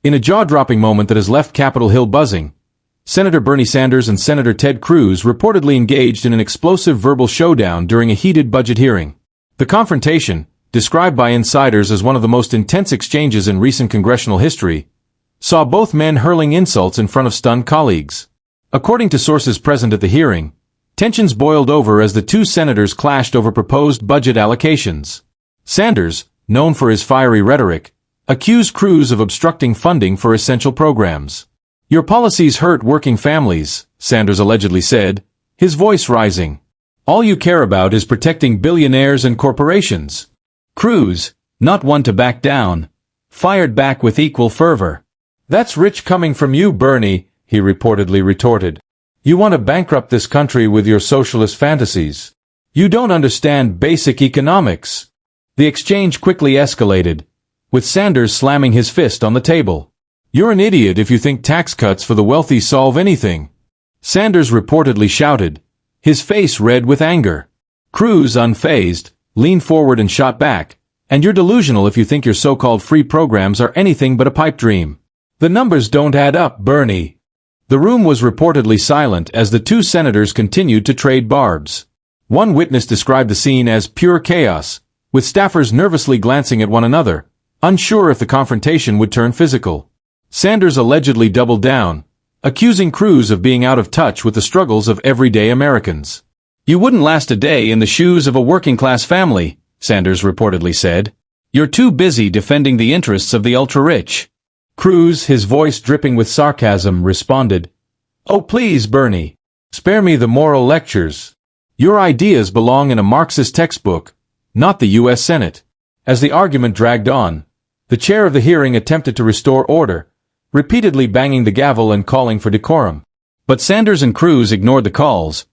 In a jaw-dropping moment that has left Capitol Hill buzzing, Senator Bernie Sanders and Senator Ted Cruz reportedly engaged in an explosive verbal showdown during a heated budget hearing. The confrontation, described by insiders as one of the most intense exchanges in recent congressional history, saw both men hurling insults in front of stunned colleagues. According to sources present at the hearing, tensions boiled over as the two senators clashed over proposed budget allocations. Sanders, known for his fiery rhetoric, accused Cruz of obstructing funding for essential programs. "Your policies hurt working families," Sanders allegedly said, his voice rising. "All you care about is protecting billionaires and corporations." Cruz, not one to back down, fired back with equal fervor. "That's rich coming from you, Bernie," he reportedly retorted. "You want to bankrupt this country with your socialist fantasies. You don't understand basic economics." The exchange quickly escalated, with Sanders slamming his fist on the table. "You're an idiot if you think tax cuts for the wealthy solve anything," Sanders reportedly shouted, his face red with anger. Cruz, unfazed, leaned forward and shot back, "And you're delusional if you think your so-called free programs are anything but a pipe dream. The numbers don't add up, Bernie." The room was reportedly silent as the two senators continued to trade barbs. One witness described the scene as pure chaos, with staffers nervously glancing at one another, unsure if the confrontation would turn physical. Sanders allegedly doubled down, accusing Cruz of being out of touch with the struggles of everyday Americans. "You wouldn't last a day in the shoes of a working-class family," Sanders reportedly said. "You're too busy defending the interests of the ultra-rich." Cruz, his voice dripping with sarcasm, responded, "Oh please, Bernie. Spare me the moral lectures. Your ideas belong in a Marxist textbook, not the U.S. Senate." As the argument dragged on, the chair of the hearing attempted to restore order, repeatedly banging the gavel and calling for decorum. But Sanders and Cruz ignored the calls,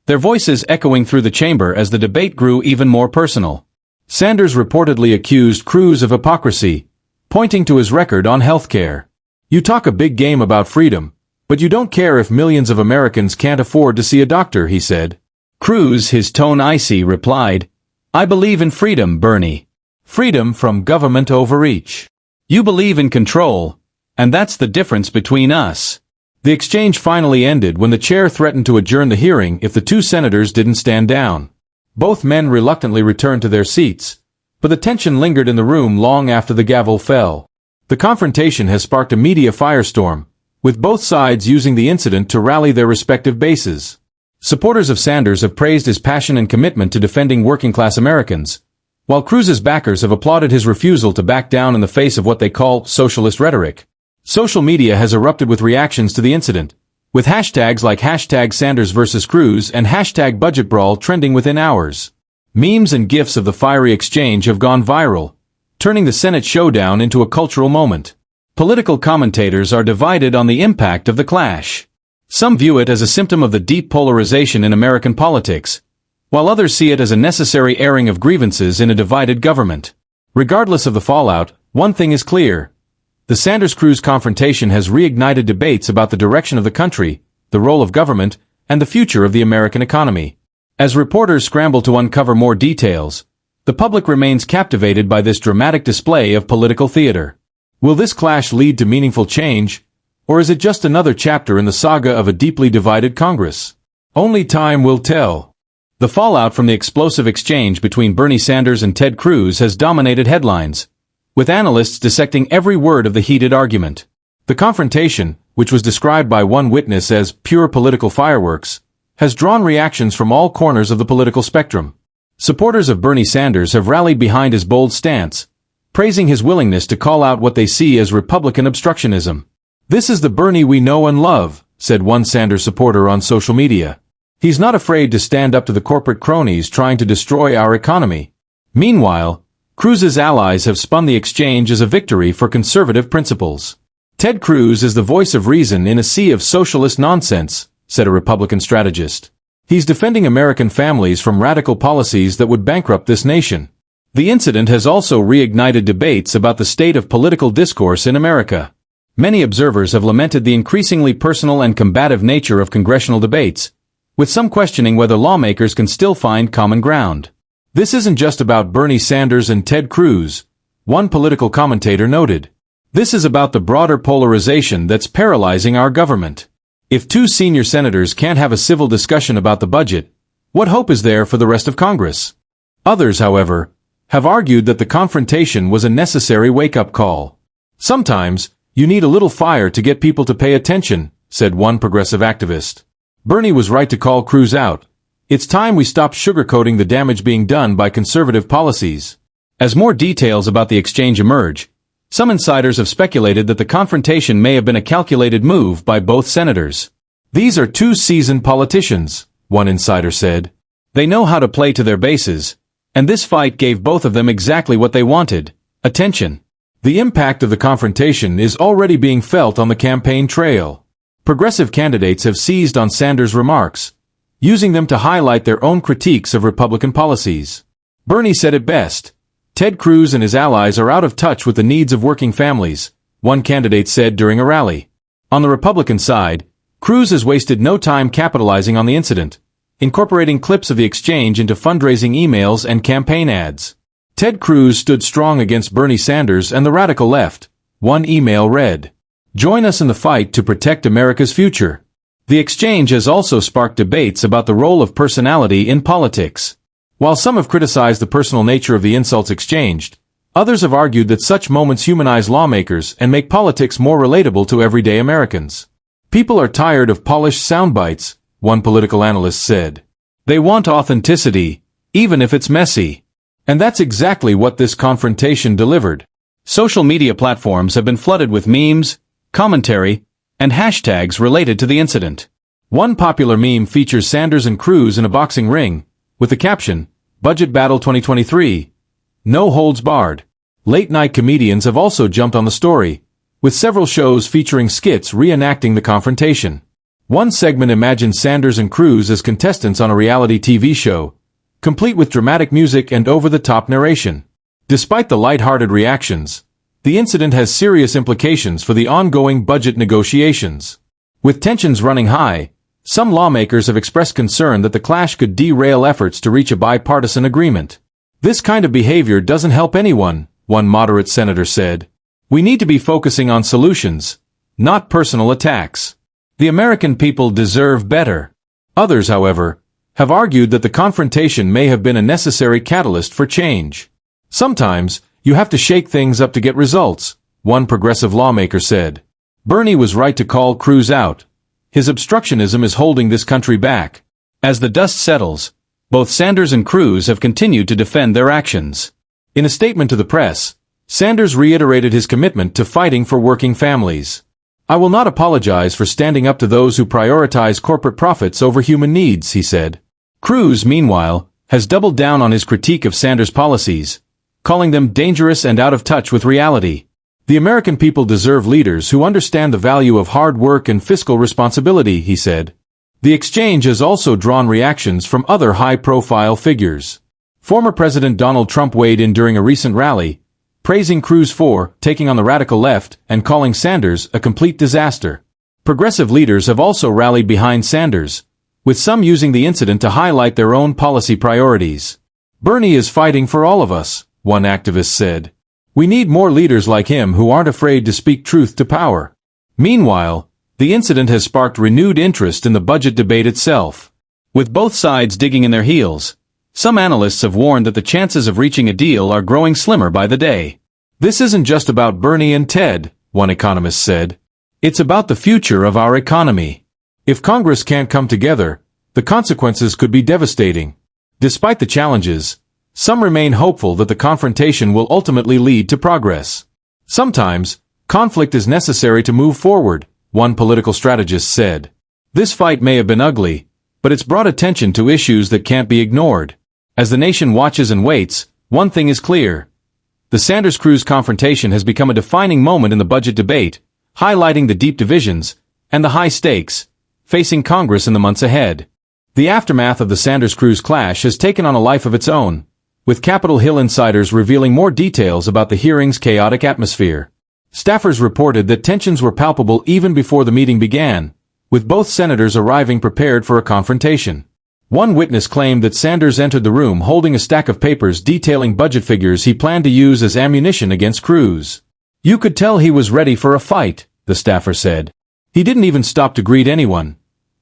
their voices echoing through the chamber as the debate grew even more personal. Sanders reportedly accused Cruz of hypocrisy, pointing to his record on health care. "You talk a big game about freedom, but you don't care if millions of Americans can't afford to see a doctor," he said. Cruz, his tone icy, replied, "I believe in freedom, Bernie. Freedom from government overreach. You believe in control, and that's the difference between us." The exchange finally ended when the chair threatened to adjourn the hearing if the two senators didn't stand down. Both men reluctantly returned to their seats, but the tension lingered in the room long after the gavel fell. The confrontation has sparked a media firestorm, with both sides using the incident to rally their respective bases. Supporters of Sanders have praised his passion and commitment to defending working-class Americans, while Cruz's backers have applauded his refusal to back down in the face of what they call socialist rhetoric. Social media has erupted with reactions to the incident, with hashtags like #SandersVs.Cruz and #BudgetBrawl trending within hours. Memes and GIFs of the fiery exchange have gone viral, turning the Senate showdown into a cultural moment. Political commentators are divided on the impact of the clash. Some view it as a symptom of the deep polarization in American politics, while others see it as a necessary airing of grievances in a divided government. Regardless of the fallout, one thing is clear. The Sanders-Cruz confrontation has reignited debates about the direction of the country, the role of government, and the future of the American economy. As reporters scramble to uncover more details, the public remains captivated by this dramatic display of political theater. Will this clash lead to meaningful change, or is it just another chapter in the saga of a deeply divided Congress? Only time will tell. The fallout from the explosive exchange between Bernie Sanders and Ted Cruz has dominated headlines, with analysts dissecting every word of the heated argument. The confrontation, which was described by one witness as pure political fireworks, has drawn reactions from all corners of the political spectrum. Supporters of Bernie Sanders have rallied behind his bold stance, praising his willingness to call out what they see as Republican obstructionism. "This is the Bernie we know and love," said one Sanders supporter on social media. "He's not afraid to stand up to the corporate cronies trying to destroy our economy." Meanwhile, Cruz's allies have spun the exchange as a victory for conservative principles. "Ted Cruz is the voice of reason in a sea of socialist nonsense," said a Republican strategist. "He's defending American families from radical policies that would bankrupt this nation." The incident has also reignited debates about the state of political discourse in America. Many observers have lamented the increasingly personal and combative nature of congressional debates, with some questioning whether lawmakers can still find common ground. "This isn't just about Bernie Sanders and Ted Cruz," one political commentator noted. This is about the broader polarization that's paralyzing our government. If two senior senators can't have a civil discussion about the budget, what hope is there for the rest of Congress? Others, however, have argued that the confrontation was a necessary wake-up call. Sometimes, you need a little fire to get people to pay attention, said one progressive activist. Bernie was right to call Cruz out. It's time we stop sugarcoating the damage being done by conservative policies. As more details about the exchange emerge, some insiders have speculated that the confrontation may have been a calculated move by both senators. These are two seasoned politicians, one insider said. They know how to play to their bases, and this fight gave both of them exactly what they wanted: attention. The impact of the confrontation is already being felt on the campaign trail. Progressive candidates have seized on Sanders' remarks, using them to highlight their own critiques of Republican policies. Bernie said it best. Ted Cruz and his allies are out of touch with the needs of working families, one candidate said during a rally. On the Republican side, Cruz has wasted no time capitalizing on the incident, incorporating clips of the exchange into fundraising emails and campaign ads. Ted Cruz stood strong against Bernie Sanders and the radical left. One email read, "Join us in the fight to protect America's future." The exchange has also sparked debates about the role of personality in politics. While some have criticized the personal nature of the insults exchanged, others have argued that such moments humanize lawmakers and make politics more relatable to everyday Americans. People are tired of polished sound bites, one political analyst said. They want authenticity, even if it's messy. And that's exactly what this confrontation delivered. Social media platforms have been flooded with memes, commentary, and hashtags related to the incident. One popular meme features Sanders and Cruz in a boxing ring, with the caption, "Budget Battle 2023, no holds barred." Late-night comedians have also jumped on the story, with several shows featuring skits reenacting the confrontation. One segment imagines Sanders and Cruz as contestants on a reality TV show, complete with dramatic music and over-the-top narration. Despite the light-hearted reactions, the incident has serious implications for the ongoing budget negotiations. With tensions running high, some lawmakers have expressed concern that the clash could derail efforts to reach a bipartisan agreement. This kind of behavior doesn't help anyone, one moderate senator said. We need to be focusing on solutions, not personal attacks. The American people deserve better. Others, however, have argued that the confrontation may have been a necessary catalyst for change. Sometimes, you have to shake things up to get results, one progressive lawmaker said. Bernie was right to call Cruz out. His obstructionism is holding this country back. As the dust settles, both Sanders and Cruz have continued to defend their actions. In a statement to the press, Sanders reiterated his commitment to fighting for working families. "I will not apologize for standing up to those who prioritize corporate profits over human needs," he said. Cruz, meanwhile, has doubled down on his critique of Sanders' policies, calling them dangerous and out of touch with reality. The American people deserve leaders who understand the value of hard work and fiscal responsibility, he said. The exchange has also drawn reactions from other high-profile figures. Former President Donald Trump weighed in during a recent rally, praising Cruz for taking on the radical left and calling Sanders a complete disaster. Progressive leaders have also rallied behind Sanders, with some using the incident to highlight their own policy priorities. Bernie is fighting for all of us, one activist said. We need more leaders like him who aren't afraid to speak truth to power. Meanwhile, the incident has sparked renewed interest in the budget debate itself. With both sides digging in their heels, some analysts have warned that the chances of reaching a deal are growing slimmer by the day. This isn't just about Bernie and Ted, one economist said. It's about the future of our economy. If Congress can't come together, the consequences could be devastating. Despite the challenges, some remain hopeful that the confrontation will ultimately lead to progress. Sometimes, conflict is necessary to move forward, one political strategist said. This fight may have been ugly, but it's brought attention to issues that can't be ignored. As the nation watches and waits, one thing is clear. The Sanders-Cruz confrontation has become a defining moment in the budget debate, highlighting the deep divisions and the high stakes facing Congress in the months ahead. The aftermath of the Sanders-Cruz clash has taken on a life of its own, with Capitol Hill insiders revealing more details about the hearing's chaotic atmosphere. Staffers reported that tensions were palpable even before the meeting began, with both senators arriving prepared for a confrontation. One witness claimed that Sanders entered the room holding a stack of papers detailing budget figures he planned to use as ammunition against Cruz. "You could tell he was ready for a fight," the staffer said. "He didn't even stop to greet anyone.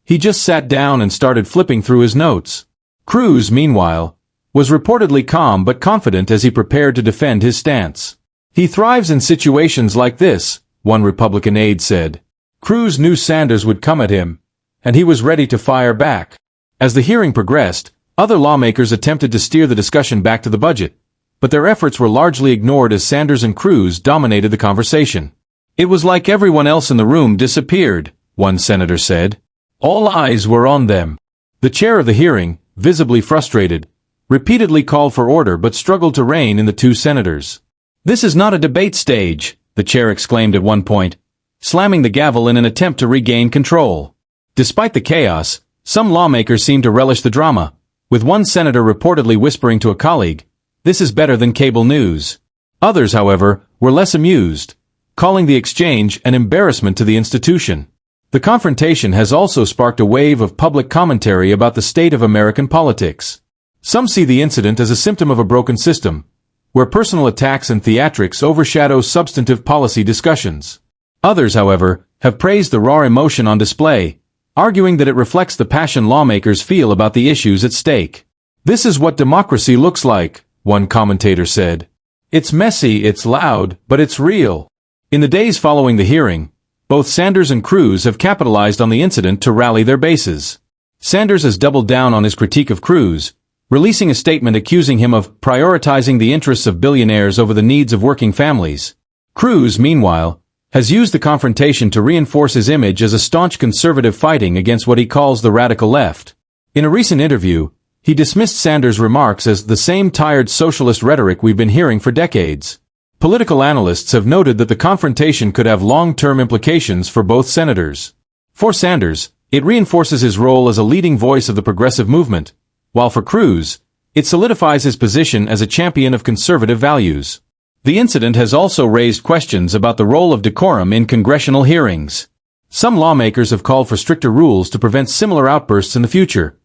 He just sat down and started flipping through his notes." Cruz, meanwhile, was reportedly calm but confident as he prepared to defend his stance. "He thrives in situations like this," one Republican aide said. Cruz knew Sanders would come at him, and he was ready to fire back. As the hearing progressed, other lawmakers attempted to steer the discussion back to the budget, but their efforts were largely ignored as Sanders and Cruz dominated the conversation. "It was like everyone else in the room disappeared," one senator said. "All eyes were on them." The chair of the hearing, visibly frustrated, repeatedly called for order but struggled to rein in the two senators. "This is not a debate stage," the chair exclaimed at one point, slamming the gavel in an attempt to regain control. Despite the chaos, some lawmakers seemed to relish the drama, with one senator reportedly whispering to a colleague, "This is better than cable news." Others, however, were less amused, calling the exchange an embarrassment to the institution. The confrontation has also sparked a wave of public commentary about the state of American politics. Some see the incident as a symptom of a broken system, where personal attacks and theatrics overshadow substantive policy discussions. Others, however, have praised the raw emotion on display, arguing that it reflects the passion lawmakers feel about the issues at stake. "This is what democracy looks like," one commentator said. "It's messy, it's loud, but it's real." In the days following the hearing, both Sanders and Cruz have capitalized on the incident to rally their bases. Sanders has doubled down on his critique of Cruz, releasing a statement accusing him of prioritizing the interests of billionaires over the needs of working families. Cruz, meanwhile, has used the confrontation to reinforce his image as a staunch conservative fighting against what he calls the radical left. In a recent interview, he dismissed Sanders' remarks as the same tired socialist rhetoric we've been hearing for decades. Political analysts have noted that the confrontation could have long-term implications for both senators. For Sanders, it reinforces his role as a leading voice of the progressive movement, while for Cruz, it solidifies his position as a champion of conservative values. The incident has also raised questions about the role of decorum in congressional hearings. Some lawmakers have called for stricter rules to prevent similar outbursts in the future,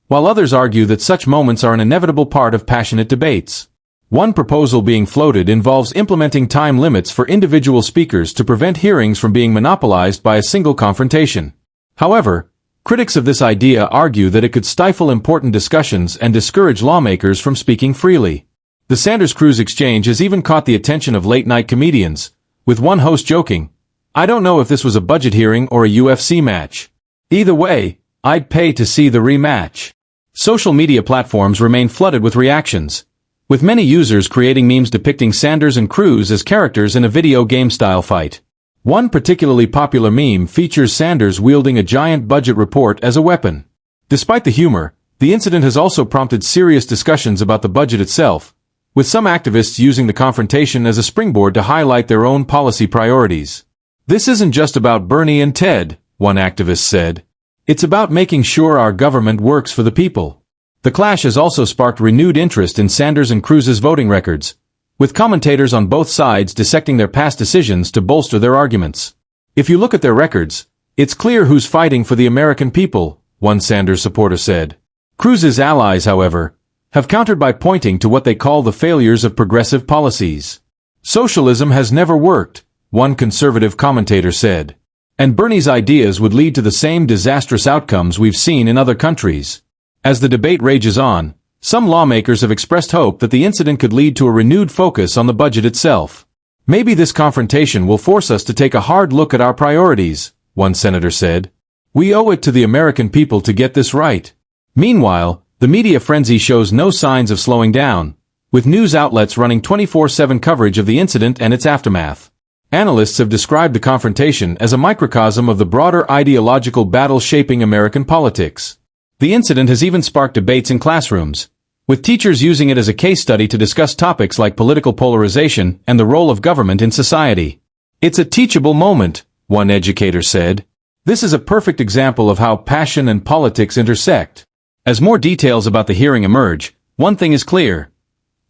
while others argue that such moments are an inevitable part of passionate debates. One proposal being floated involves implementing time limits for individual speakers to prevent hearings from being monopolized by a single confrontation. However, critics of this idea argue that it could stifle important discussions and discourage lawmakers from speaking freely. The Sanders-Cruz exchange has even caught the attention of late-night comedians, with one host joking, "I don't know if this was a budget hearing or a UFC match. Either way, I'd pay to see the rematch." Social media platforms remain flooded with reactions, with many users creating memes depicting Sanders and Cruz as characters in a video game-style fight. One particularly popular meme features Sanders wielding a giant budget report as a weapon. Despite the humor, the incident has also prompted serious discussions about the budget itself, with some activists using the confrontation as a springboard to highlight their own policy priorities. "This isn't just about Bernie and Ted," one activist said. "It's about making sure our government works for the people." The clash has also sparked renewed interest in Sanders and Cruz's voting records, with commentators on both sides dissecting their past decisions to bolster their arguments. "If you look at their records, it's clear who's fighting for the American people," one Sanders supporter said. Cruz's allies, however, have countered by pointing to what they call the failures of progressive policies. "Socialism has never worked," one conservative commentator said. And Bernie's ideas would lead to the same disastrous outcomes we've seen in other countries. As the debate rages on, some lawmakers have expressed hope that the incident could lead to a renewed focus on the budget itself. "Maybe this confrontation will force us to take a hard look at our priorities," one senator said. "We owe it to the American people to get this right." Meanwhile, the media frenzy shows no signs of slowing down, with news outlets running 24/7 coverage of the incident and its aftermath. Analysts have described the confrontation as a microcosm of the broader ideological battle shaping American politics. The incident has even sparked debates in classrooms, with teachers using it as a case study to discuss topics like political polarization and the role of government in society. "It's a teachable moment," one educator said. "This is a perfect example of how passion and politics intersect." As more details about the hearing emerge, one thing is clear.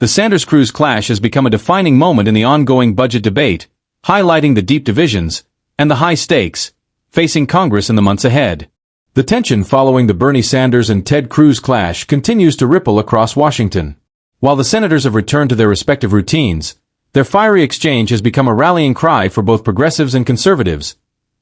The Sanders-Cruz clash has become a defining moment in the ongoing budget debate, highlighting the deep divisions and the high stakes facing Congress in the months ahead. The tension following the Bernie Sanders and Ted Cruz clash continues to ripple across Washington. While the senators have returned to their respective routines, Their fiery exchange has become a rallying cry for both progressives and conservatives,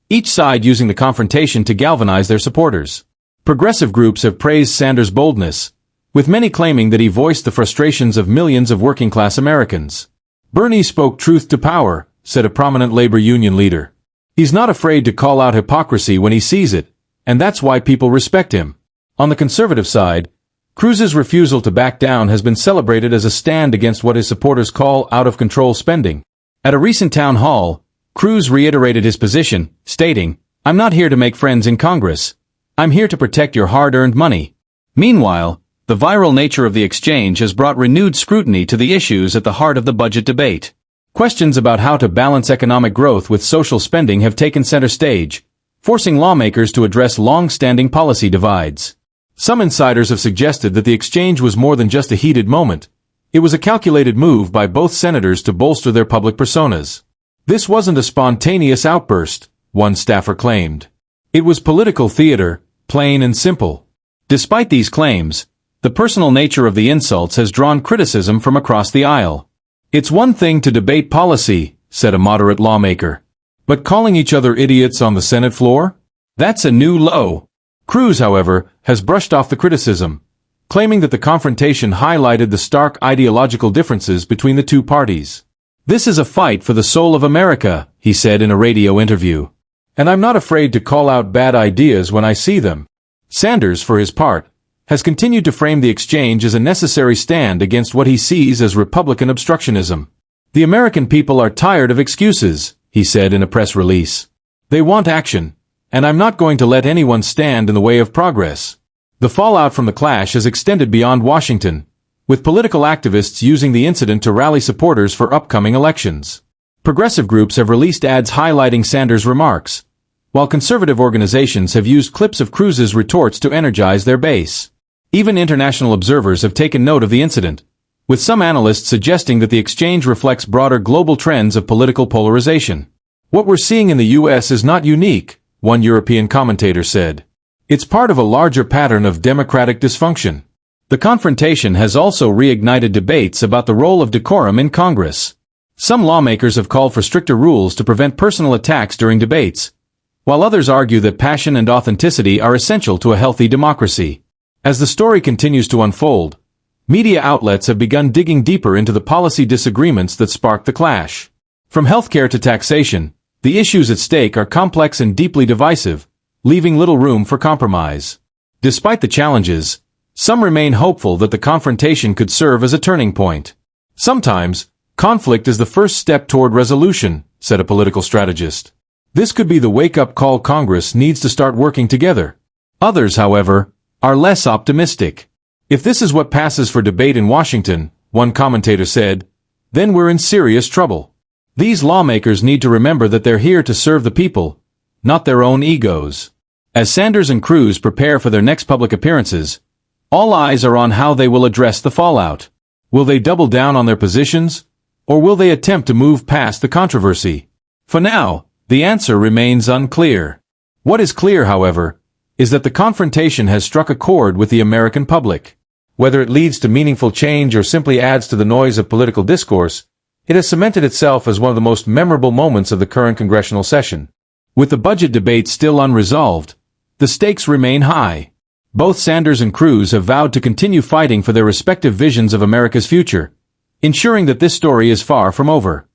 each side using the confrontation to galvanize their supporters. Progressive groups have praised Sanders' boldness, with many claiming that he voiced the frustrations of millions of working-class Americans. Bernie spoke truth to power, said a prominent labor union leader. He's not afraid to call out hypocrisy when he sees it, and that's why people respect him. On the conservative side, Cruz's refusal to back down has been celebrated as a stand against what his supporters call out-of-control spending. At a recent town hall, Cruz reiterated his position, stating, "I'm not here to make friends in Congress. I'm here to protect your hard-earned money." Meanwhile, the viral nature of the exchange has brought renewed scrutiny to the issues at the heart of the budget debate. Questions about how to balance economic growth with social spending have taken center stage, forcing lawmakers to address long-standing policy divides. Some insiders have suggested that the exchange was more than just a heated moment. It was a calculated move by both senators to bolster their public personas. This wasn't a spontaneous outburst, one staffer claimed. It was political theater, plain and simple. Despite these claims, the personal nature of the insults has drawn criticism from across the aisle. "It's one thing to debate policy," said a moderate lawmaker. "But calling each other idiots on the Senate floor? That's a new low." Cruz, however, has brushed off the criticism, claiming that the confrontation highlighted the stark ideological differences between the two parties. "This is a fight for the soul of America," he said in a radio interview. "And I'm not afraid to call out bad ideas when I see them." Sanders, for his part, has continued to frame the exchange as a necessary stand against what he sees as Republican obstructionism. "The American people are tired of excuses," he said in a press release. "They want action, and I'm not going to let anyone stand in the way of progress." The fallout from the clash has extended beyond Washington, with political activists using the incident to rally supporters for upcoming elections. Progressive groups have released ads highlighting Sanders' remarks, while conservative organizations have used clips of Cruz's retorts to energize their base. Even international observers have taken note of the incident, with some analysts suggesting that the exchange reflects broader global trends of political polarization. "What we're seeing in the U.S. is not unique," one European commentator said. "It's part of a larger pattern of democratic dysfunction." The confrontation has also reignited debates about the role of decorum in Congress. Some lawmakers have called for stricter rules to prevent personal attacks during debates, while others argue that passion and authenticity are essential to a healthy democracy. As the story continues to unfold, media outlets have begun digging deeper into the policy disagreements that sparked the clash. From healthcare to taxation, the issues at stake are complex and deeply divisive, leaving little room for compromise. Despite the challenges, some remain hopeful that the confrontation could serve as a turning point. "Sometimes, conflict is the first step toward resolution," said a political strategist. "This could be the wake-up call Congress needs to start working together." Others, however, are less optimistic. "If this is what passes for debate in Washington," one commentator said, "then we're in serious trouble." These lawmakers need to remember that they're here to serve the people, not their own egos. As Sanders and Cruz prepare for their next public appearances, all eyes are on how they will address the fallout. Will they double down on their positions, or will they attempt to move past the controversy? For now, the answer remains unclear. What is clear, however, is that the confrontation has struck a chord with the American public. Whether it leads to meaningful change or simply adds to the noise of political discourse, it has cemented itself as one of the most memorable moments of the current congressional session. With the budget debate still unresolved, the stakes remain high. Both Sanders and Cruz have vowed to continue fighting for their respective visions of America's future, ensuring that this story is far from over.